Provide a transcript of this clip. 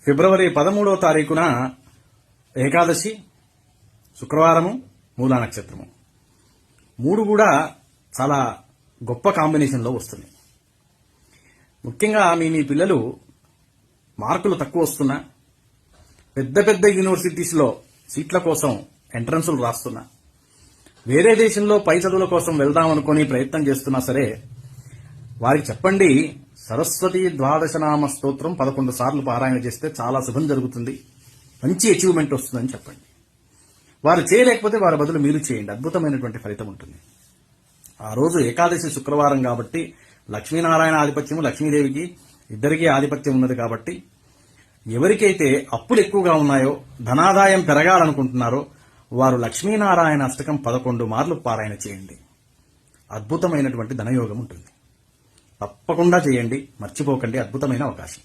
ఫిబ్రవరి 13వ తారీఖున ఏకాదశి, శుక్రవారము, మూలా నక్షత్రము 3 కూడా చాలా గొప్ప కాంబినేషన్లో వస్తుంది. ముఖ్యంగా మీ పిల్లలు మార్కులు తక్కువ వస్తున్నా, పెద్ద పెద్ద యూనివర్సిటీస్లో సీట్ల కోసం ఎంట్రన్సులు రాస్తున్నా, వేరే దేశంలో పై చదువుల కోసం వెళ్దామనుకుని ప్రయత్నం చేస్తున్నా సరే వారికి చెప్పండి, సరస్వతి ద్వాదశనామ స్తోత్రం 11 సార్లు పారాయణ చేస్తే చాలా శుభం జరుగుతుంది, మంచి అచీవ్మెంట్ వస్తుందని చెప్పండి. వారు చేయలేకపోతే వారి బదులు మీరు చేయండి, అద్భుతమైనటువంటి ఫలితం ఉంటుంది. ఆ రోజు ఏకాదశి శుక్రవారం కాబట్టి లక్ష్మీనారాయణ ఆధిపత్యము, లక్ష్మీదేవికి ఇద్దరికీ ఆధిపత్యం ఉన్నది కాబట్టి ఎవరికైతే అప్పులు ఎక్కువగా ఉన్నాయో, ధనాదాయం పెరగాలనుకుంటున్నారో వారు లక్ష్మీనారాయణ అష్టకం 11 మార్లు పారాయణ చేయండి. అద్భుతమైనటువంటి ధనయోగం ఉంటుంది. తప్పకుండా చేయండి, మర్చిపోకండి. అద్భుతమైన అవకాశం.